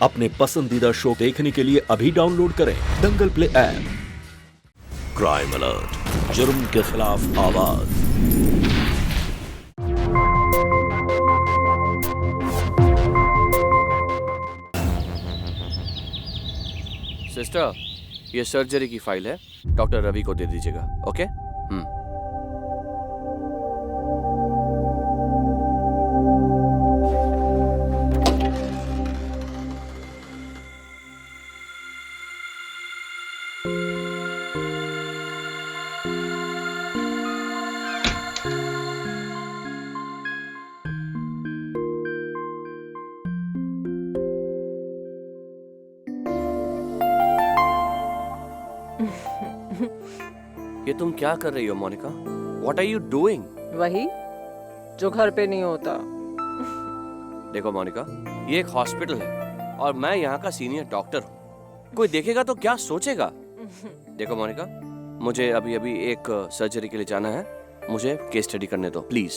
अपने पसंदीदा शो देखने के लिए अभी डाउनलोड करें दंगल प्ले ऐप। क्राइम अलर्ट, जुर्म के खिलाफ आवाज। सिस्टर, ये सर्जरी की फाइल है, डॉक्टर रवि को दे दीजिएगा। ओके? ये तुम क्या कर रही हो Monika? What are you doing? वही जो घर पे नहीं होता। देखो मोनिका, ये एक हॉस्पिटल है और मैं यहाँ का सीनियर डॉक्टर हूँ। कोई देखेगा तो क्या सोचेगा? देखो मोनिका, मुझे अभी अभी एक सर्जरी के लिए जाना है। मुझे केस स्टडी करने दो प्लीज।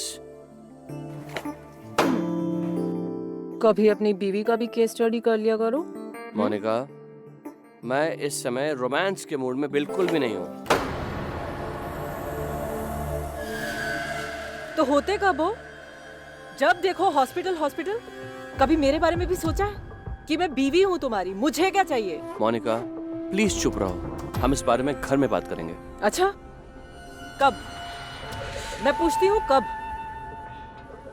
कभी अपनी बीवी का भी केस स्टडी कर लिया करो। मोनिका, मैं इस समय रोमांस के मूड में बिल्कुल भी नहीं हूँ। तो होते कब हो? जब देखो हॉस्पिटल हॉस्पिटल। कभी मेरे बारे में भी सोचा है कि मैं बीवी हूँ तुम्हारी, मुझे क्या चाहिए? मोनिका प्लीज चुप रहो, हम इस बारे में घर में बात करेंगे। अच्छा, कब? मैं पूछती हूँ कब?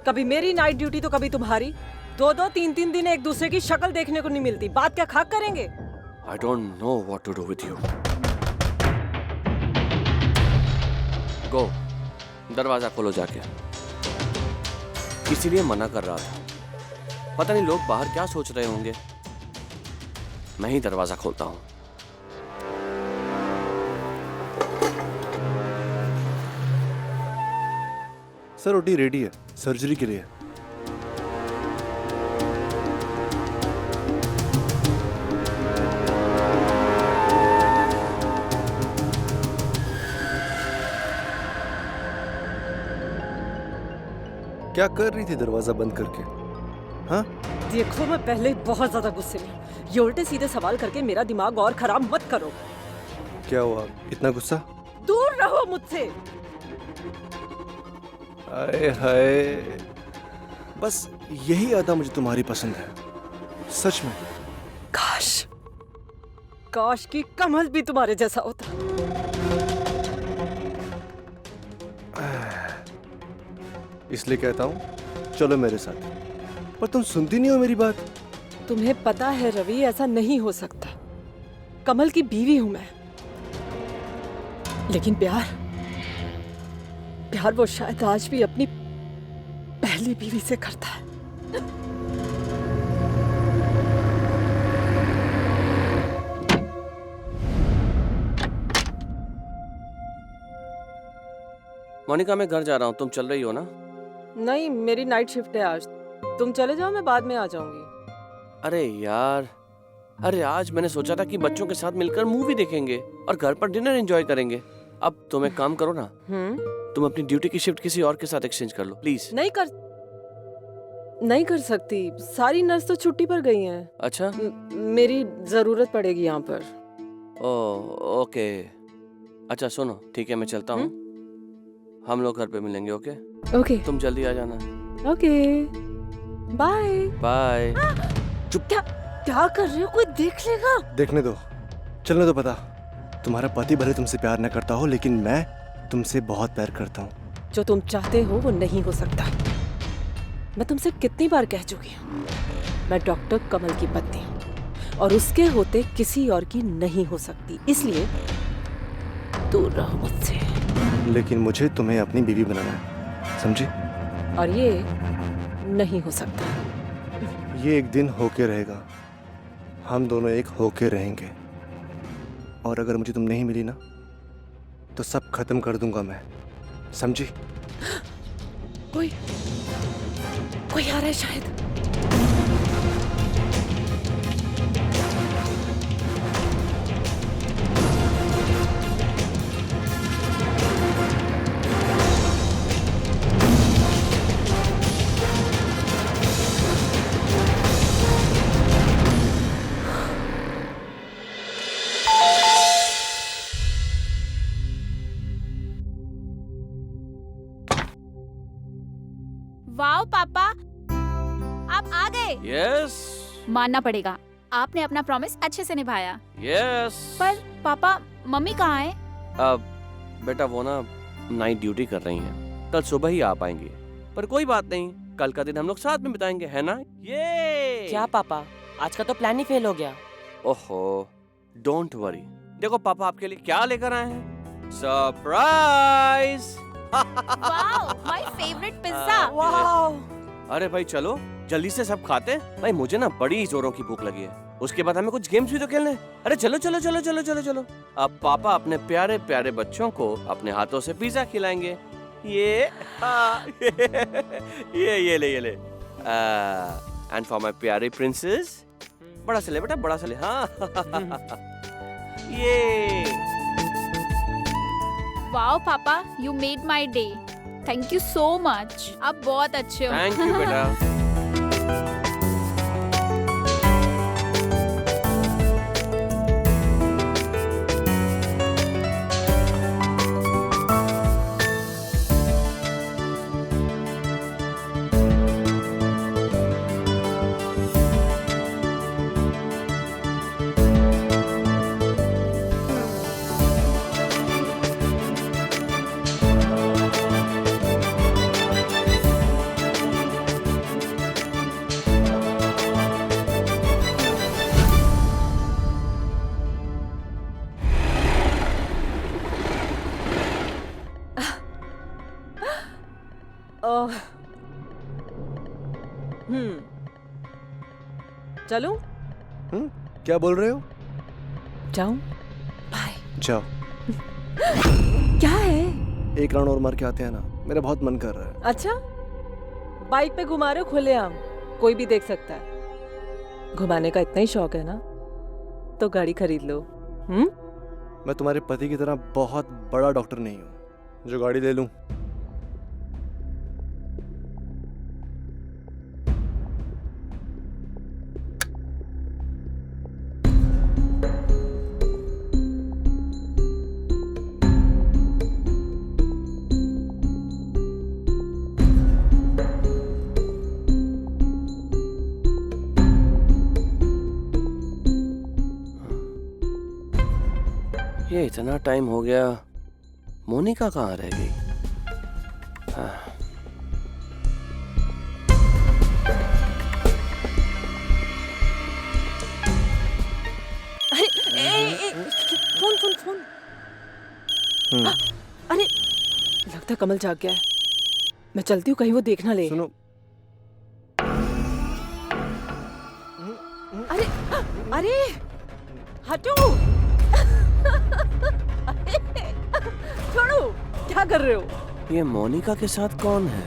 कभी मेरी नाइट ड्यूटी तो कभी तुम्हारी। 2-2, 3-3 दिन एक दूसरे की शक्ल देखने को नहीं मिलती। बात क्या खाक करेंगे? I don't know what to do with you. Go. दरवाजा खोलो जाके। इसीलिए मना कर रहा था। पता नहीं लोग बाहर क्या सोच रहे होंगे। मैं ही दरवाजा खोलता हूँ। सर, ओटी रेडी है सर्जरी के लिए। क्या कर रही थी दरवाजा बंद करके? हाँ? देखो, मैं पहले ही बहुत ज्यादा गुस्से में हूँ। ये उल्टे सीधे सवाल करके मेरा दिमाग और खराब मत करो। क्या हुआ, इतना गुस्सा? दूर रहो मुझसे। आए हाय, बस यही अदा मुझे तुम्हारी पसंद है, सच में। काश काश कि कमल भी तुम्हारे जैसा होता। इसलिए कहता हूँ चलो मेरे साथ, पर तुम सुनती नहीं हो मेरी बात। तुम्हें पता है रवि, ऐसा नहीं हो सकता। कमल की बीवी हूं मैं, लेकिन प्यार वो शायद आज भी अपनी पहली बीवी से करता है। मोनिका, मैं घर जा रहा हूँ, तुम चल रही हो ना? नहीं, मेरी नाइट शिफ्ट है आज। तुम चले जाओ, मैं बाद में आ जाऊंगी। अरे यार, अरे आज मैंने सोचा था कि बच्चों के साथ मिलकर मूवी देखेंगे और घर पर डिनर एंजॉय करेंगे। अब तुम एक काम करो ना, तुम अपनी ड्यूटी की शिफ्ट किसी और के साथ एक्सचेंज कर लो प्लीज। नहीं कर सकती, सारी नर्स तो छुट्टी पर गई हैं। अच्छा, मेरी जरूरत पड़ेगी यहाँ पर। ओके। अच्छा सुनो, ठीक है मैं चलता हूँ। हम लोग घर पे मिलेंगे। ओके? तुम जल्दी आ जाना। Okay, bye bye. चुप। क्या कर रहे हो? कोई देख लेगा। देखने दो, चलने दो। पता, तुम्हारा पति भले तुमसे प्यार न करता हो, लेकिन मैं तुमसे बहुत प्यार करता हूँ। जो तुम चाहते हो वो नहीं हो सकता। मैं तुमसे कितनी बार कह चुकी हूँ, मैं डॉक्टर कमल की पत्नी हूँ और उसके होते किसी और की नहीं हो सकती। इसलिए दूर रहो मुझसे। लेकिन मुझे तुम्हें अपनी बीवी बनाना है, समझी? और ये नहीं हो सकता। ये एक दिन होके रहेगा, हम दोनों एक होके रहेंगे। और अगर मुझे तुम नहीं मिली ना, तो सब खत्म कर दूंगा मैं, समझी? कोई आ रहा है शायद। पापा, आप आ गए। यस मानना पड़ेगा, आपने अपना प्रॉमिस अच्छे से निभाया। यस। पर पापा, मम्मी कहाँ है? अब बेटा वो ना नाइट ड्यूटी कर रही हैं, कल सुबह ही आ पाएंगी। पर कोई बात नहीं, कल का दिन हम लोग साथ में बिताएंगे, है ना? ये क्या पापा, आज का तो प्लान ही फेल हो गया। ओहो, डोंट वरी। देखो पापा आपके लिए क्या लेकर आए हैं, surprise. Wow, my favourite pizza. वाह, अरे भाई चलो जल्दी से सब खाते हैं। भाई मुझे ना बड़ी जोरों की भूख लगी है, उसके बाद हमें कुछ गेम्स भी तो खेलने हैं। अरे चलो चलो चलो चलो चलो चलो। अब पापा अपने प्यारे प्यारे बच्चों को अपने हाथों से पिज्जा खिलाएंगे। ये हाँ, ये ले। एंड फॉर माय प्यारे प्रिंसेस, बड़ा से ले बेटा, बड़ा से ले। हाँ ये वाओ पापा, you made my day. Thank you so much, आप बहुत अच्छे हो। थैंक यू बेटा। चलूं? क्या बोल रहे हो? जाऊं? बाय। जाओ, क्या है? एक राउंड और मार के आते हैं ना, मेरा बहुत मन कर रहा है। अच्छा, बाइक पे घुमा रहे हो खुलेआम, कोई भी देख सकता है। घुमाने का इतना ही शौक है ना, तो गाड़ी खरीद लो। मैं तुम्हारे पति की तरह बहुत बड़ा डॉक्टर नहीं हूँ जो गाड़ी ले लूं। ये इतना टाइम हो गया, मोनिका कहाँ रह गई? हाँ। फोन। अरे लगता है कमल जाग गया है, मैं चलती हूँ, कहीं वो देख ना ले। सुनो, अरे अरे हटो। अरे, छोड़ो, क्या कर रहे हो? ये मोनिका के साथ कौन है?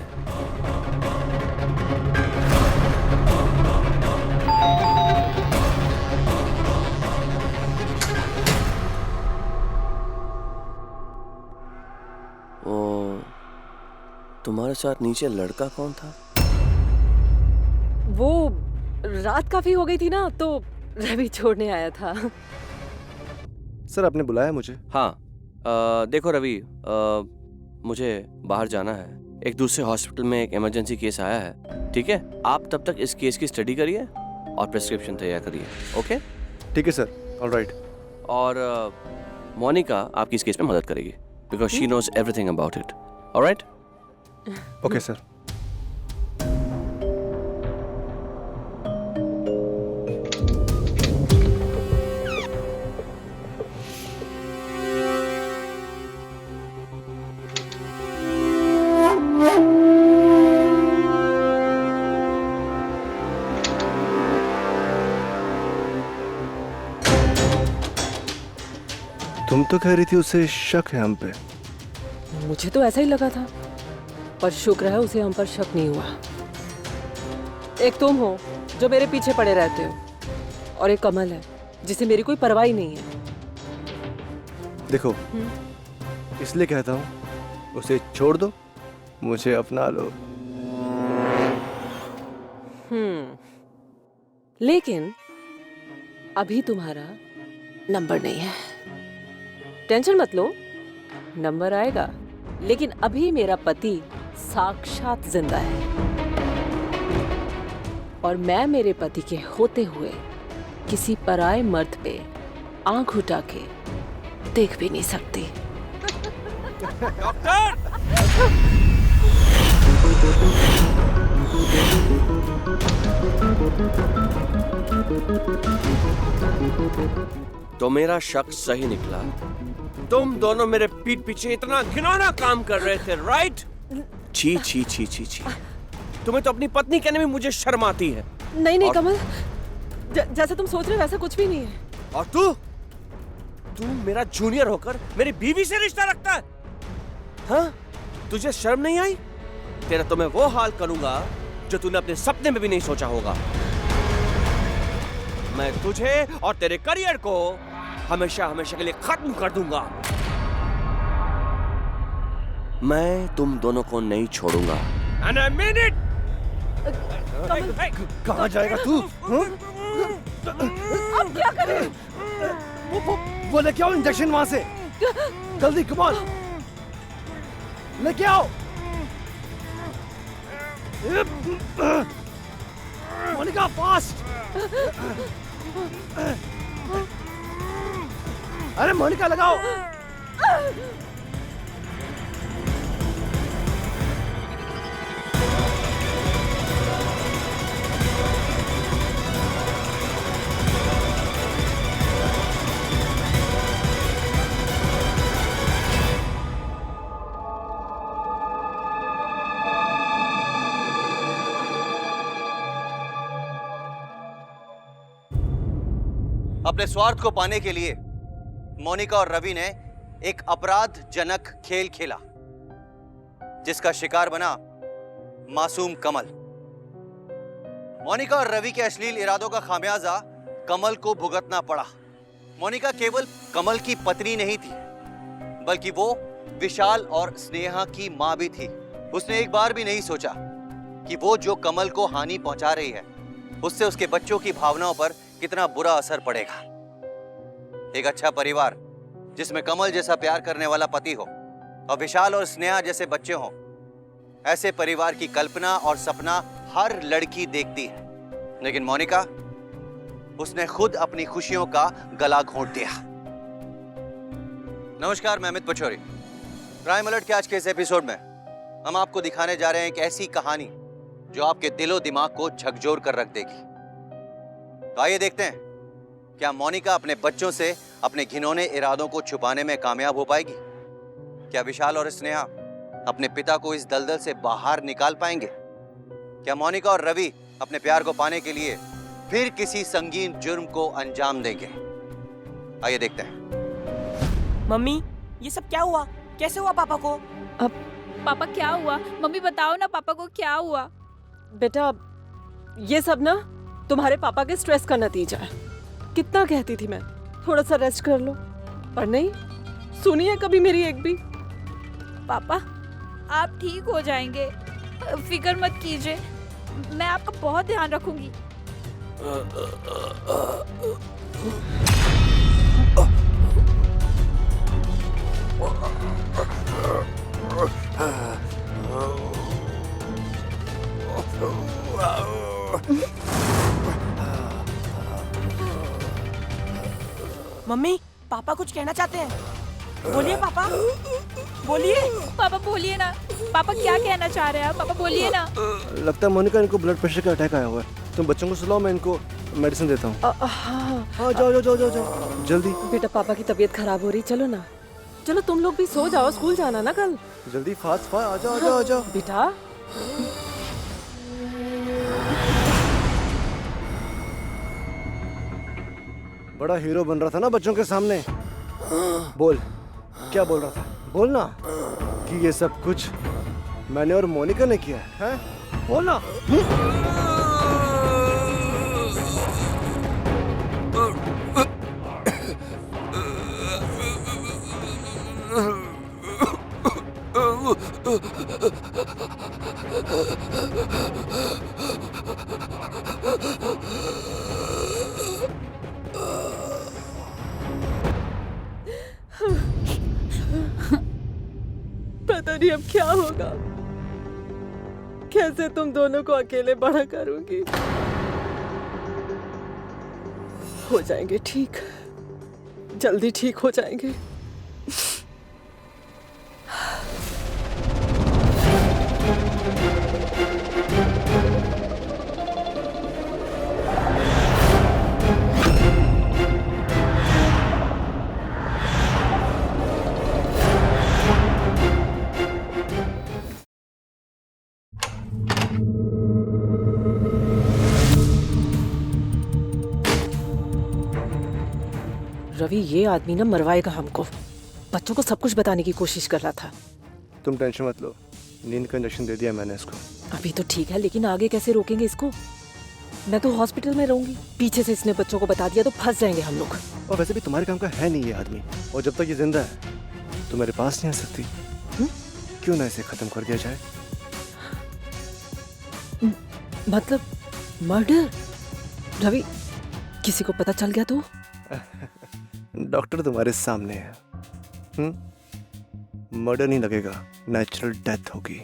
ओ, तुम्हारे साथ नीचे लड़का कौन था? वो रात काफी हो गई थी ना, तो रवि छोड़ने आया था। सर आपने बुलाया मुझे? हाँ, देखो रवि, मुझे बाहर जाना है, एक दूसरे हॉस्पिटल में एक इमरजेंसी केस आया है, ठीक है? आप तब तक इस केस की स्टडी करिए और प्रिस्क्रिप्शन तैयार करिए, ओके? ठीक है सर, ऑलराइट। और मोनिका आपकी इस केस में मदद करेगी, because she knows everything about it, alright? Okay sir. तुम तो कह रही थी उसे शक है हम पे। मुझे तो ऐसा ही लगा था, पर शुक्र है उसे हम पर शक नहीं हुआ। एक तुम हो जो मेरे पीछे पड़े रहते हो, और एक कमल है जिसे मेरी कोई परवाह ही नहीं है। देखो, इसलिए कहता हूँ उसे छोड़ दो, मुझे अपना लो। लेकिन अभी तुम्हारा नंबर नहीं है। टेंशन मत लो, नंबर आएगा, लेकिन अभी मेरा पति साक्षात जिंदा है। और मैं मेरे पति के होते हुए किसी पराये मर्द पे आंख उठा के देख भी नहीं सकती। तो मेरा शक सही निकला। तुम दोनों मेरे पीठ पीछे इतना घिनौना काम कर रहे थे, राइट? छी छी छी छी छी। तुम्हें तो अपनी पत्नी कहने में मुझे शर्म आती है। नहीं कमल, जैसा तुम सोच रहे हो वैसा कुछ भी नहीं है। और तू मेरा जूनियर होकर मेरी बीवी से रिश्ता रखता है? हाँ? तुझे शर्म नहीं आई? तेरा तो मैं वो हाल करूंगा जो तूने अपने सपने में भी नहीं सोचा होगा। मैं तुझे और तेरे करियर को हमेशा हमेशा के लिए खत्म कर दूंगा। मैं तुम दोनों को नहीं छोड़ूंगा। And I mean it! कहाँ जाएगा तू? अब क्या करें? वो लेके आओ इंजेक्शन वहां से, जल्दी, कम ऑन, लेके आओ। मोनिका, फास्ट! अरे मोनिका, लगाओ। अपने स्वार्थ को पाने के लिए मोनिका और रवि ने एक अपराधजनक खेल खेला, जिसका शिकार बना मासूम कमल। मोनिका और रवि के अश्लील इरादों का खामियाजा कमल को भुगतना पड़ा। मोनिका केवल कमल की पत्नी नहीं थी, बल्कि वो विशाल और स्नेहा की मां भी थी। उसने एक बार भी नहीं सोचा कि वो जो कमल को हानि पहुंचा रही है, उससे उसके बच्चों की भावनाओं पर कितना बुरा असर पड़ेगा। एक अच्छा परिवार जिसमें कमल जैसा प्यार करने वाला पति हो और विशाल और स्नेहा जैसे बच्चे हों, ऐसे परिवार की कल्पना और सपना हर लड़की देखती है। लेकिन मोनिका, उसने खुद अपनी खुशियों का गला घोंट दिया। नमस्कार, मैं अमित पचौरी। क्राइम अलर्ट के आज के इस एपिसोड में हम आपको दिखाने जा रहे हैं एक ऐसी कहानी जो आपके दिलो दिमाग को झकझोर कर रख देगी। तो आइए देखते हैं, क्या मोनिका अपने बच्चों से अपने घिनौने इरादों को छुपाने में कामयाब हो पाएगी? क्या विशाल और स्नेहा अपने पिता को इस दलदल से बाहर निकाल पाएंगे? क्या मोनिका और रवि अपने प्यार को पाने के लिए फिर किसी संगीन जुर्म को अंजाम देंगे? आइए देखते हैं। मम्मी, ये सब क्या हुआ? कैसे हुआ पापा को? अब पापा क्या हुआ? मम्मी बताओ ना, पापा को क्या हुआ? बेटा, ये सब ना तुम्हारे पापा के स्ट्रेस का नतीजा है। कितना कहती थी मैं, थोड़ा सा रेस्ट कर लो, पर नहीं सुनी है कभी मेरी एक भी। पापा, आप ठीक हो जाएंगे, फिक्र मत कीजिए, मैं आपका बहुत ध्यान रखूंगी। मम्मी, पापा कुछ कहना चाहते हैं। बोलिए पापा, बोलिए। पापा बोलिए ना, पापा क्या कहना चाह रहे हैं आप? पापा बोलिए ना। लगता है मोनिका, इनको ब्लड प्रेशर का अटैक आया हुआ है। तुम बच्चों को सुलाओ, मैं इनको मेडिसिन देता हूँ। हाँ, जाओ जल्दी। बेटा, पापा की तबीयत खराब हो रही, चलो ना, चलो तुम लोग भी सो जाओ, स्कूल जाना ना कल। जल्दी, फास्ट आ जाओ बेटा। बड़ा हीरो बन रहा था ना बच्चों के सामने। बोल, क्या बोल रहा था? बोल ना कि ये सब कुछ मैंने और मोनिका ने किया है? बोल ना। पता नहीं अब क्या होगा, कैसे तुम दोनों को अकेले बड़ा करूंगी। हो जाएंगे ठीक, जल्दी ठीक हो जाएंगे। रवि, ये आदमी ना मरवाएगा हमको। बच्चों को सब कुछ बताने की कोशिश कर रहा था। तुम टेंशन मत लो, नींद का इंजेक्शन दे दिया मैंने इसको। अभी तो ठीक है, लेकिन आगे कैसे रोकेंगे इसको? मैं तो हॉस्पिटल में रहूंगी, पीछे से इसने बच्चों को बता दिया तो फंस जाएंगे हम लोग। और वैसे भी तुम्हारे काम का है नहीं ये आदमी, और जब तक ये जिंदा है तो मेरे पास नहीं आ सकती। क्यों ना इसे खत्म कर दिया जाए? मतलब मर्डर? रवि, किसी को पता चल गया तो? डॉक्टर तुम्हारे सामने है। मर्डर नहीं लगेगा, नेचुरल डेथ होगी,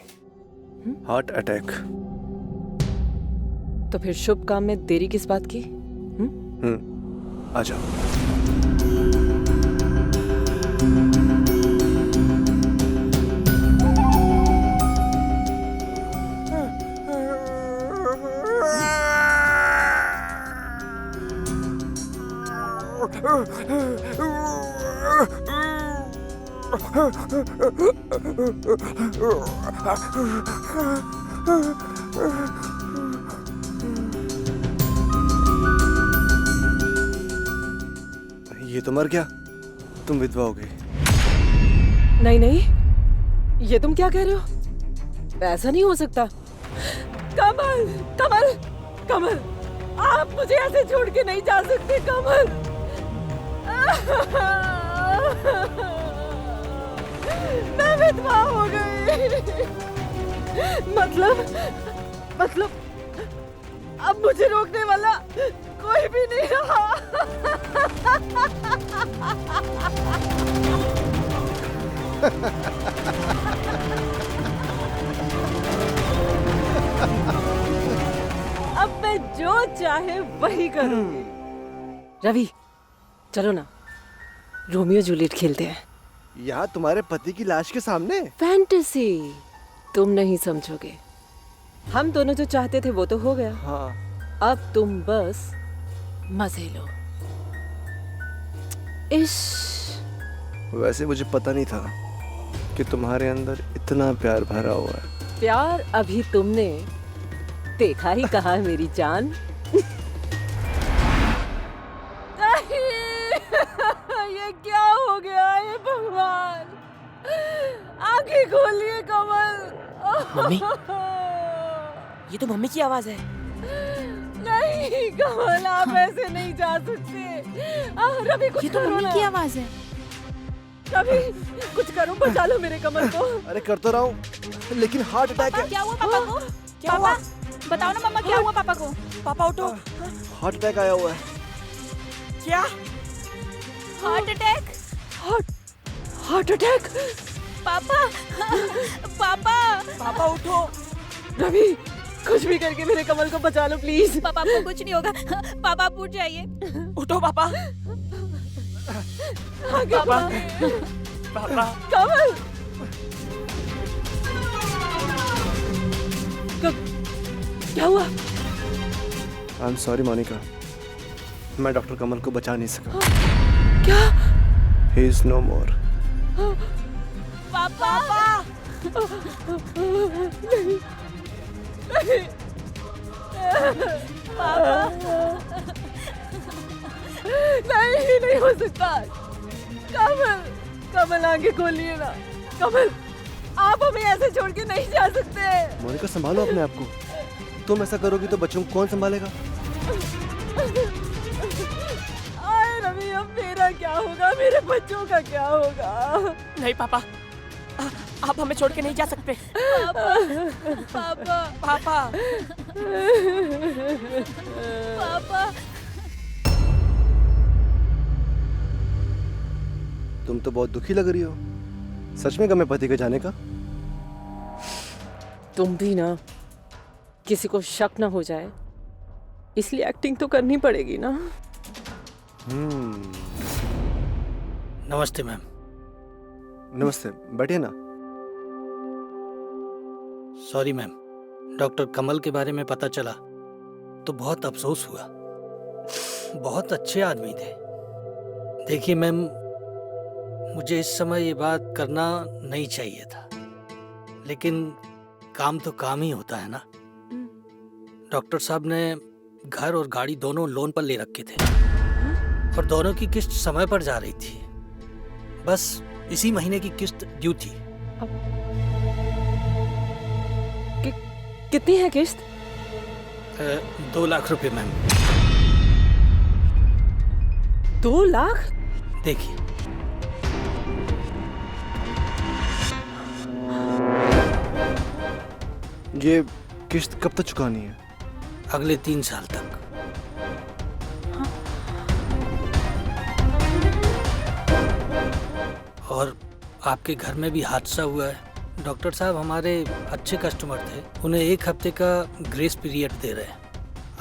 हार्ट अटैक। तो फिर शुभ काम में देरी किस बात की? आ जाओ। ये तो मर गया, तुम विधवा हो गई। नहीं नहीं, ये तुम क्या कह रहे हो? ऐसा नहीं हो सकता। कमल, कमल, कमल, आप मुझे ऐसे छोड़ के नहीं जा सकते कमल। मैं विधवा हो गई। मतलब अब मुझे रोकने वाला कोई भी नहीं रहा। अब मैं जो चाहे वही करूंगी। रवि, चलो ना, रोमियो जूलियट खेलते हैं। यहाँ तुम्हारे पति की लाश के सामने? फैंटेसी तुम नहीं समझोगे। हम दोनों जो चाहते थे वो तो हो गया। हाँ। अब तुम बस मजे लो। वैसे मुझे पता नहीं था कि तुम्हारे अंदर इतना प्यार भरा हुआ है। प्यार अभी तुमने देखा ही कहा मेरी जान। ये क्या हो गया? ये भगवान, आंखें खोलिए कमल। मम्मी, ये तो मम्मी की आवाज है। नहीं कमल, आप ऐसे नहीं जा सकते। रवि, कुछ ये तो करो मम्मी ना। की आवाज है। रवि, कुछ करो, बचा लो मेरे कमल को। अरे कर तो रहा हूँ, लेकिन हार्ट अटैक है। क्या हुआ पापा को? क्या हुआ? बताओ ना मम्मा, क्या हुआ पापा को? पापा उठो। हार्ट अटैक आया हुआ है। क्या? Heart attack? Heart attack? पापा, पापा, पापा उठो। रवि, कुछ भी करके मेरे कमल को बचा लो प्लीज। पापा को कुछ नहीं होगा। पापा आप उठ जाइए। उठो पापा। पापा, पापा। कमल, क्या हुआ? आई एम सॉरी मोनिका, मैं डॉक्टर कमल को बचा नहीं सका। क्या? ही इज नो मोर। पापा, नहीं, नहीं, नहीं, नहीं हो सकता। कमल, कमल आंखें खोलिए ना। कमल, आप हमें ऐसे छोड़ के नहीं जा सकते। मोनिका संभालो अपने आप को, तुम ऐसा करोगी तो बच्चों को कौन संभालेगा? आए रवि, अब मेरा क्या होगा, मेरे बच्चों का क्या होगा? नहीं पापा, आप हमें छोड़ के नहीं जा सकते। पापा, पापा। पापा। तुम तो बहुत दुखी लग रही हो। सच में गम है पति के जाने का? तुम भी ना, किसी को शक ना हो जाए इसलिए एक्टिंग तो करनी पड़ेगी ना। नमस्ते मैम। नमस्ते, बैठिए ना। सॉरी मैम, डॉक्टर कमल के बारे में पता चला तो बहुत अफसोस हुआ। बहुत अच्छे आदमी थे। देखिए मैम, मुझे इस समय ये बात करना नहीं चाहिए था, लेकिन काम तो काम ही होता है ना। डॉक्टर साहब ने घर और गाड़ी दोनों लोन पर ले रखे थे और दोनों की किस्त समय पर जा रही थी। बस इसी महीने की किस्त ड्यू थी। कितनी है किस्त? 2 लाख रुपए मैम। 2 लाख? देखिए, ये किस्त कब तक चुकानी है? अगले 3 साल तक। और आपके घर में भी हादसा हुआ है। डॉक्टर साहब हमारे अच्छे कस्टमर थे, उन्हें 1 हफ्ते का ग्रेस पीरियड दे रहे हैं।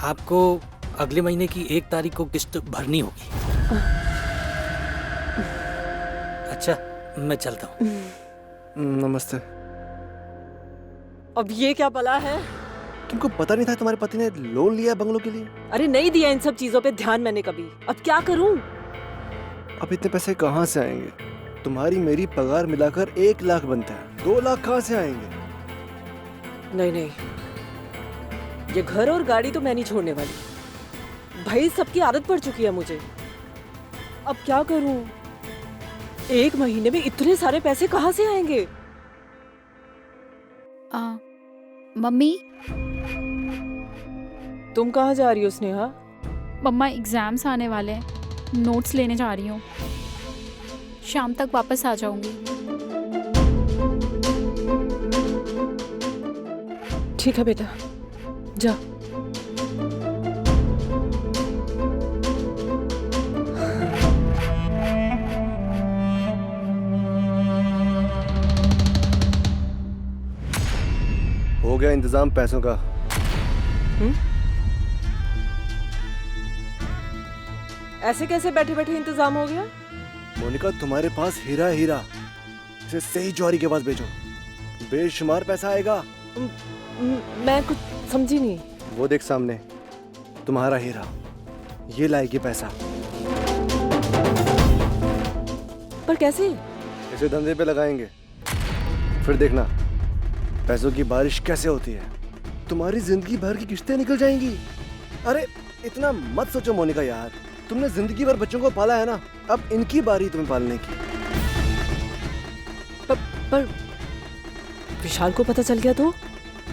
आपको अगले महीने की 1 तारीख को किस्त भरनी होगी। अच्छा, मैं चलता हूँ। नमस्ते। अब ये क्या बला है? तुमको पता नहीं था तुम्हारे पति ने लोन लिया बंगलों के लिए? अरे नहीं दिया इन सब चीजों पे ध्यान मैंने कभी। अब क्या करूं? अब इतने पैसे कहाँ से आएंगे? तुम्हारी मेरी पगार मिलाकर 1 लाख बनता है, 2 लाख कहाँ से आएंगे? नहीं नहीं, ये घर और गाड़ी तो मैं नहीं छोड़ने वाली। भाई सबकी आदत पड़ चुकी है मुझे। अब क्या करूं? 1 महीने में इतने सारे पैसे कहाँ से आएंगे? मम्मी, तुम कहाँ जा रही हो स्नेहा? मम्मा एग्जाम्स आने वाले हैं, नोट्स लेने जा रही हूँ। शाम तक वापस आ जाऊंगी। ठीक है बेटा, जा। हो गया इंतजाम पैसों का। ऐसे कैसे बैठे बैठे इंतजाम हो गया? मोनिका, तुम्हारे पास हीरा है, हीरा। इसे सही जौहरी के पास बेचो, बेशुमार पैसा आएगा। मैं कुछ समझी नहीं। वो देख सामने, तुम्हारा हीरा, ये लाएगी पैसा। पर कैसे? इसे धंधे पे लगाएंगे, फिर देखना पैसों की बारिश कैसे होती है। तुम्हारी जिंदगी भर की किस्तें निकल जाएंगी। अरे इतना मत सोचो मोनिका यार, तुमने जिंदगी भर बच्चों को पाला है ना, अब इनकी बारी तुम्हें पालने की। पर विशाल को पता चल गया तो?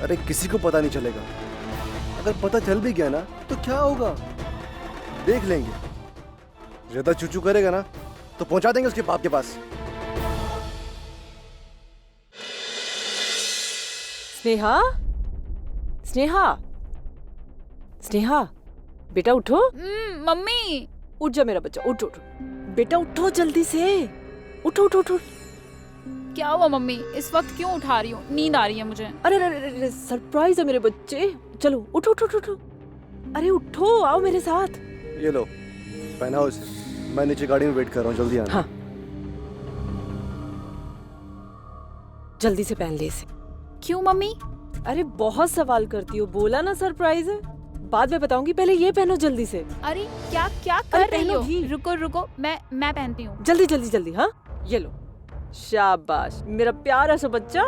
अरे किसी को पता नहीं चलेगा। अगर पता चल भी गया ना तो क्या होगा, देख लेंगे। ज्यादा चूचू करेगा ना तो पहुंचा देंगे उसके बाप के पास। स्नेहा, स्नेहा, स्नेहा, बेटा उठो। मम्मी, उठ जा मेरा बच्चा, उठ उठ। बेटा उठो जल्दी से, उठो उठो उठो। क्या हुआ मम्मी? इस वक्त क्यों उठा रही हो? नींद आ रही है मुझे। अरे सरप्राइज है मेरे बच्चे। चलो उठो उठो उठो। अरे उठो, आओ मेरे साथ। ये लो, पहनाओ इसे। मैं नीचे गाड़ी में वेट कर रहा हूँ, जल्दी आना। हाँ, जल्दी से पहन ले इसे। क्यों मम्मी? अरे बहुत सवाल करती हो, बोला ना सरप्राइज है। बाद में बताऊंगी, पहले ये पहनो जल्दी से। अरे क्या क्या अरे कर रही पहनो हो? भी। रुको रुको, मैं पहनती हूँ। जल्दी जल्दी जल्दी। हाँ ये लो, शाबाश मेरा प्यारा सा बच्चा,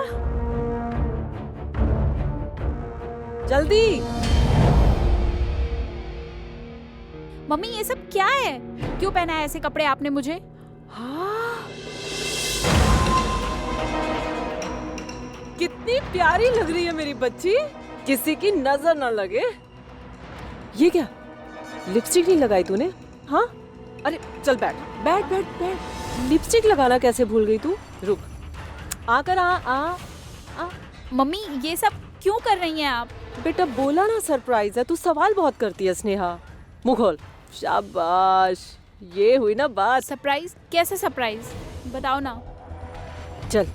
जल्दी। मम्मी ये सब क्या है? क्यों पहना है ऐसे कपड़े आपने मुझे? हाँ, कितनी प्यारी लग रही है मेरी बच्ची, किसी की नजर ना लगे। ये क्या, लिपस्टिक नहीं लगाई तूने? हाँ, अरे चल बैठ बैठ बैठ बैठ। लिपस्टिक लगाना कैसे भूल गई तू? रुक, आकर आ। मम्मी ये सब क्यों कर रही हैं आप? बेटा बोला ना सरप्राइज है, तू सवाल बहुत करती है स्नेहा। मुंह खोल। शाबाश, ये हुई ना बात। सरप्राइज? कैसे सरप्राइज? बताओ ना। चल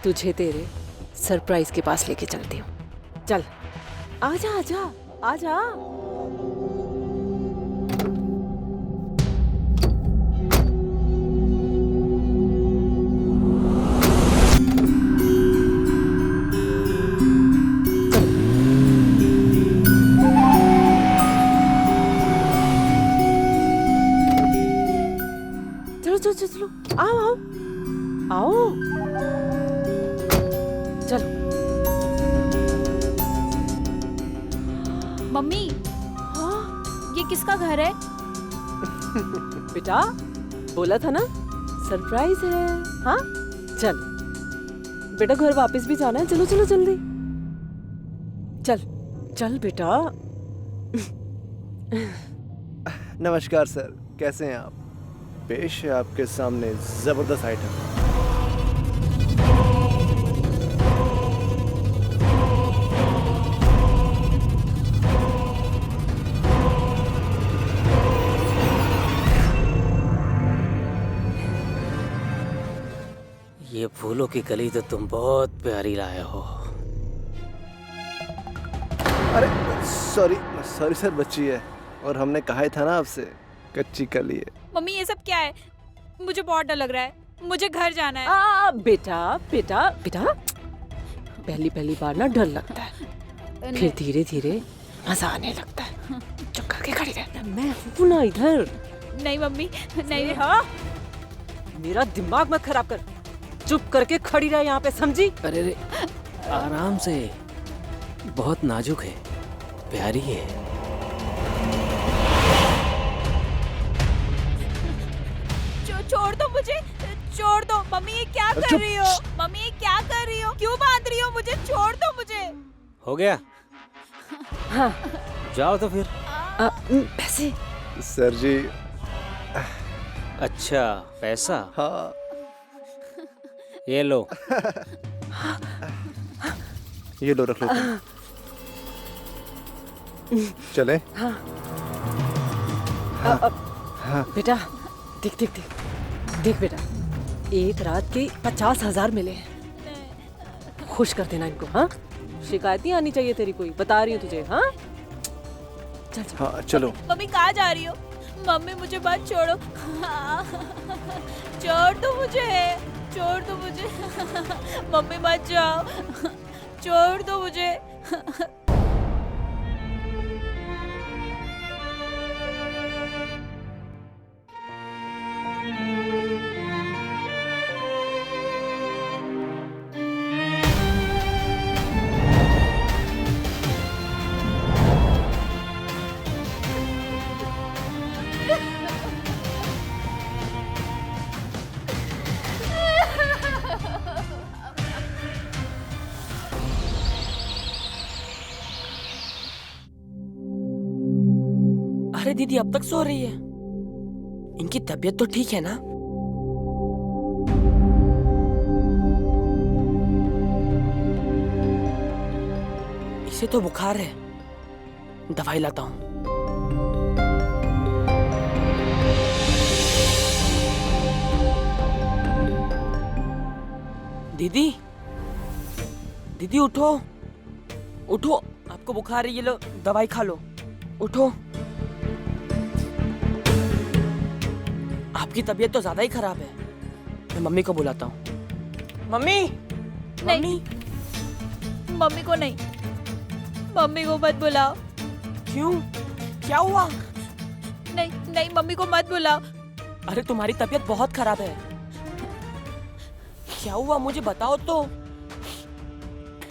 तुझे तेरे सरप्राइज के पास लेके चलती हूँ। चल आजा आजा आजा। चलो चलो चलो चलो, आओ आओ आओ, चलो। मम्मी, हाँ ये किसका घर है? बेटा, बोला था ना सरप्राइज है। हाँ चल बेटा, घर वापस भी जाना है, चलो चलो जल्दी, चल चल बेटा। नमस्कार सर, कैसे हैं आप? पेश है आपके सामने जबरदस्त आइटम। ये फूलों की कली तो तुम बहुत प्यारी लाए हो। अरे सॉरी सॉरी सर, बच्ची है और हमने कहा ही था ना आपसे, कच्ची कली है। मम्मी ये सब क्या है? मुझे बहुत डर लग रहा है, मुझे घर जाना है। बेटा बेटा बेटा, पहली पहली बार ना डर लगता है, फिर धीरे धीरे मजा आने लगता है। चुप करके खड़ी रह, मैं हूं ना इधर। नहीं मम्मी, नहीं। हाँ, मेरा दिमाग मत खराब कर, चुप करके खड़ी रह यहाँ पे, समझी? अरे रे, आराम से, बहुत नाजुक है, प्यारी है। छोड़ दो मुझे, छोड़ दो। मम्मी ये क्या कर रही हो? मम्मी ये क्या कर रही हो? क्यों बांध रही हो मुझे? छोड़ दो मुझे। हो गया? हाँ जाओ तो फिर। पैसे? सर जी। अच्छा, पैसा? हाँ ये लो। ये लो, रख लो। चले? बेटा देख देख देख देख बेटा, एक रात के 50,000 मिले हैं, खुश कर देना इनको। हाँ, शिकायत नहीं आनी चाहिए तेरी कोई, बता रही हूँ तुझे। हाँ चल चल। हाँ चलो। मम्मी कहाँ जा रही हो? मम्मी मुझे मत छोड़ो, छोड़ दो मुझे, छोड़ दो मुझे। मम्मी मत जाओ, छोड़ दो मुझे। अरे दीदी अब तक सो रही है? इनकी तबीयत तो ठीक है ना? इसे तो बुखार है, दवाई लाता हूँ। दीदी, दीदी उठो, उठो, आपको बुखार है, ये लो दवाई खा लो, उठो। आपकी तबीयत तो ज्यादा ही खराब है, मैं मम्मी को बुलाता हूँ। मम्मी, नहीं, मम्मी को नहीं, मम्मी को मत बुलाओ। क्यों, क्या हुआ? नहीं नहीं, मम्मी को मत बुलाओ। अरे तुम्हारी तबीयत बहुत खराब है, क्या हुआ मुझे बताओ तो,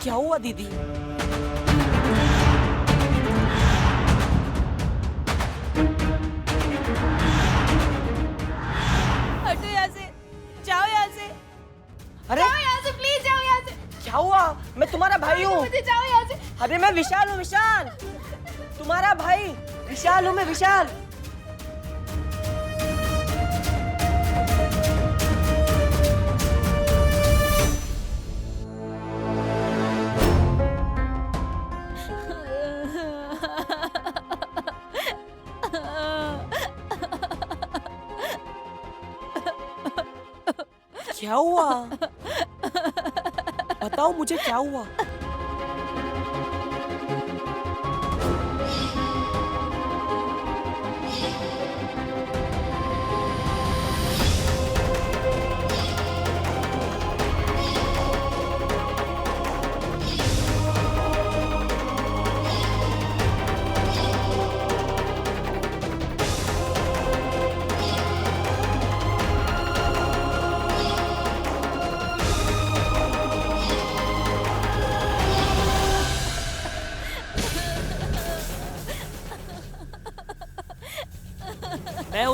क्या हुआ दीदी? हटो यहाँ से, जाओ यहाँ से, अरे जाओ यहाँ से, प्लीज जाओ यहाँ से। क्या हुआ? मैं तुम्हारा भाई हूँ। मुझे जाओ यहाँ से। अरे मैं विशाल हूँ, विशाल, तुम्हारा भाई विशाल हूँ मैं, विशाल। क्या हुआ? बताओ मुझे क्या हुआ?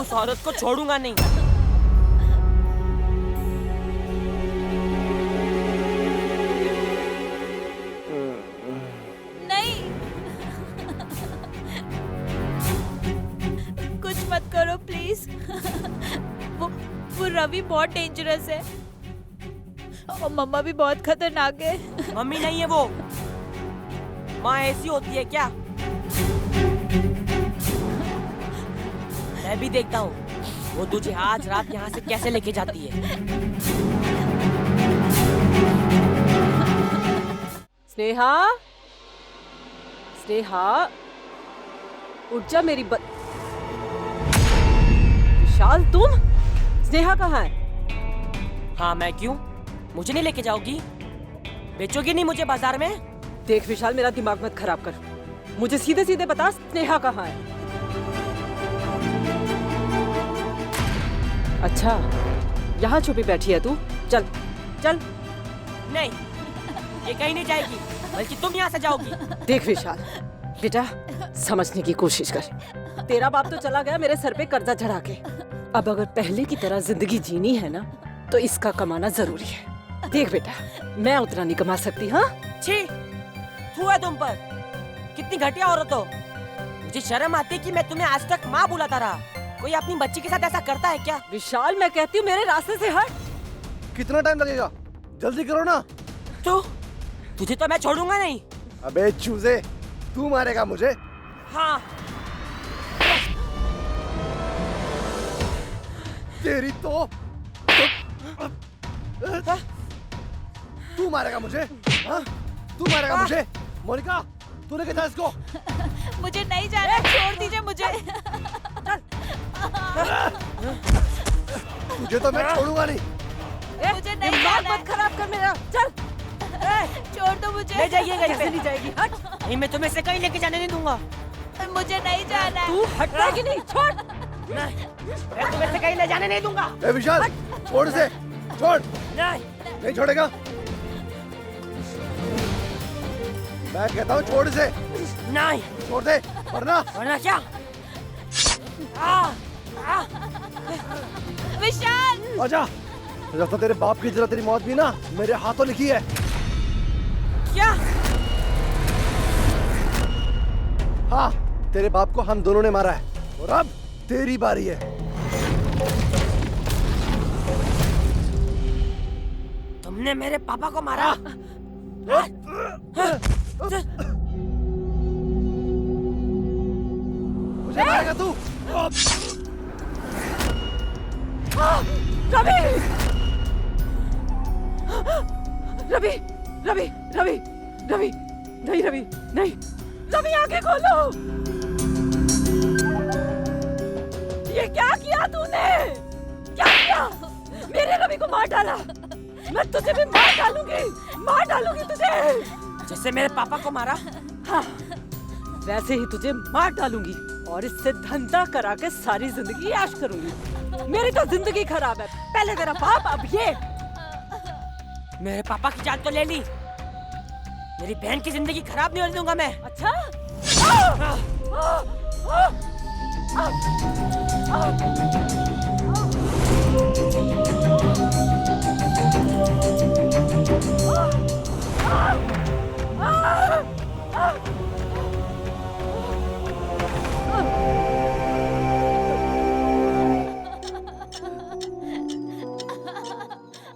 उस औरत को छोड़ूंगा नहीं। नहीं, कुछ मत करो प्लीज। वो रवि बहुत डेंजरस है और मम्मा भी बहुत खतरनाक है। मम्मी नहीं है वो, माँ ऐसी होती है क्या? मैं भी देखता हूँ वो तुझे आज रात यहाँ से कैसे लेके जाती है। स्नेहा, स्नेहा, उठ जा मेरी विशाल, तुम? स्नेहा कहाँ है? हाँ, मैं क्यों? मुझे नहीं लेके जाओगी? बेचोगी नहीं मुझे बाजार में? देख विशाल, मेरा दिमाग मत खराब कर। मुझे सीधे सीधे बता, स्नेहा कहाँ है? अच्छा, यहाँ छुपी बैठी है तू? चल चल। नहीं, ये कहीं नहीं जाएगी, बल्कि तुम यहाँ से जाओगी। देख विशाल बेटा, समझने की कोशिश कर। तेरा बाप तो चला गया मेरे सर पे कर्जा चढ़ा के। अब अगर पहले की तरह जिंदगी जीनी है ना, तो इसका कमाना जरूरी है। देख बेटा, मैं उतना नहीं कमा सकती। हाँ, छी, थू है तुम पर। कितनी घटिया औरत हो। मुझे शर्म आती है कि मैं तुम्हें आज तक माँ बुलाता रहा। कोई अपनी बच्ची के साथ ऐसा करता है क्या? विशाल, मैं कहती हूँ मेरे रास्ते से हट। कितना टाइम लगेगा? जल्दी करो ना। तो तुझे तो मैं छोड़ूंगा नहीं। अबे चूजे, तू मारेगा मुझे? हाँ। तेरी तो तू मारेगा मुझे? हाँ? तू मारेगा मुझे? मोनिका, तूने क्या इसको? मुझे नहीं जाना, छोड़ दीजिए मुझे। तुझे तो मैं छोड़ूंगा नहीं। मुझे नहीं दिमाग जाना मत खराब कर मेरा। चल, छोड़ दो मुझे। ले जाइए कहीं कैसे पे। नहीं जाएगी? हट। नहीं, मैं तुम्हें से कहीं लेके जाने नहीं दूंगा। मुझे नहीं जाना। तू हटता कि नहीं? छोड़। नहीं, मैं तुम्हें से कहीं ले जाने नहीं दूंगा। ए विशाल, छोड़ से, छोड़। नहीं, नहीं छोड़ेगा? मैं कहता हूँ छोड़ से। नहीं, छोड़ दे, वरना वरना क्या? विशाल, आजा। जब तो तेरे बाप की जरा तेरी मौत भी ना मेरे हाथों लिखी है। क्या? हाँ, तेरे बाप को हम दोनों ने मारा है और अब तेरी बारी है। तुमने मेरे पापा को मारा? मुझे मारेगा तू? रवि! रवि! रवि! रवि! रवि! नहीं रवि, नहीं। रवि, आंखें खोलो। ये क्या किया तूने? क्या किया? मेरे रवि को मार डाला। मैं तुझे भी मार डालूंगी, मार डालूंगी तुझे। जैसे मेरे पापा को मारा? हाँ, वैसे ही तुझे मार डालूंगी और इससे धंधा करा के सारी जिंदगी ऐश करूंगी। मेरी तो जिंदगी खराब है। पहले तेरा बाप, अब ये। मेरे पापा की जान तो ले ली, मेरी बहन की जिंदगी खराब नहीं होने दूंगा मैं। अच्छा?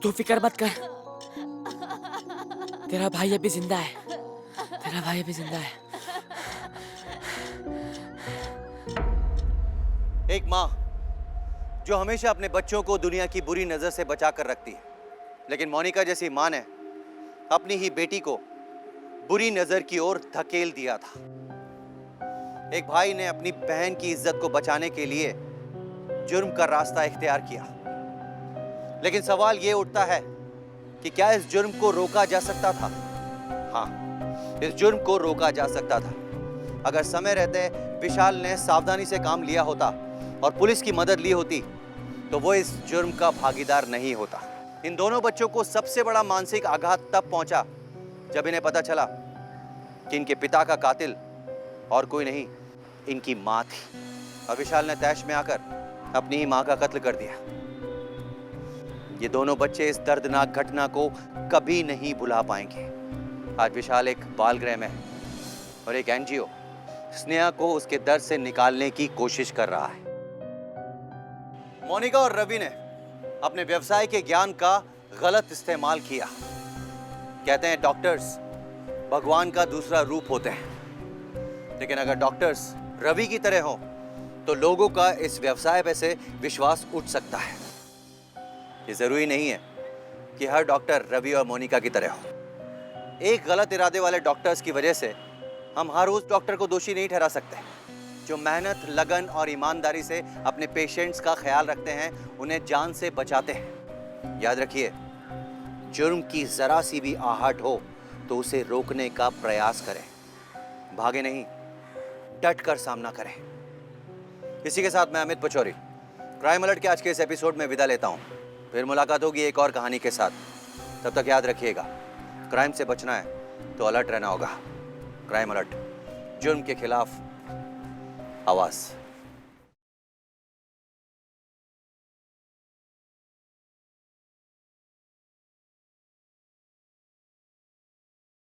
तू फिक्र मत कर, तेरा भाई अभी जिंदा है, तेरा भाई अभी जिंदा है। एक माँ जो हमेशा अपने बच्चों को दुनिया की बुरी नजर से बचा कर रखती है, लेकिन मोनिका जैसी माँ ने अपनी ही बेटी को बुरी नजर की ओर धकेल दिया था। एक भाई ने अपनी बहन की इज्जत को बचाने के लिए जुर्म का रास्ता इख्तियार किया, लेकिन सवाल ये उठता है कि क्या इस जुर्म को रोका जा सकता था? हाँ, इस जुर्म को रोका जा सकता था अगर समय रहते विशाल ने सावधानी से काम लिया होता और पुलिस की मदद ली होती, तो वो इस जुर्म का भागीदार नहीं होता। इन दोनों बच्चों को सबसे बड़ा मानसिक आघात तब पहुंचा जब इन्हें पता चला कि इनके पिता का कातिल और कोई नहीं, इनकी मां थी। और विशाल ने तैश में आकर अपनी ही मां का कत्ल कर दिया। ये दोनों बच्चे इस दर्दनाक घटना को कभी नहीं भुला पाएंगे। आज विशाल एक बाल गृह में है और एक एनजीओ स्नेहा को उसके दर्द से निकालने की कोशिश कर रहा है। मोनिका और रवि ने अपने व्यवसाय के ज्ञान का गलत इस्तेमाल किया। कहते हैं डॉक्टर्स भगवान का दूसरा रूप होते हैं, लेकिन अगर डॉक्टर्स रवि की तरह हो तो लोगों का इस व्यवसाय पे से विश्वास उठ सकता है। ये जरूरी नहीं है कि हर डॉक्टर रवि और मोनिका की तरह हो। एक गलत इरादे वाले डॉक्टर्स की वजह से हम हर उस डॉक्टर को दोषी नहीं ठहरा सकते जो मेहनत, लगन और ईमानदारी से अपने पेशेंट्स का ख्याल रखते हैं, उन्हें जान से बचाते हैं। याद रखिए, जुर्म की जरा सी भी आहट हो तो उसे रोकने का प्रयास करें, भागे नहीं, डट कर सामना करें। इसी के साथ मैं अमित पचौरी क्राइम अलर्ट के आज के इस एपिसोड में विदा लेता हूं। फिर मुलाकात होगी एक और कहानी के साथ। तब तक याद रखिएगा, क्राइम से बचना है तो अलर्ट रहना होगा। क्राइम अलर्ट, जुर्म के खिलाफ आवाज।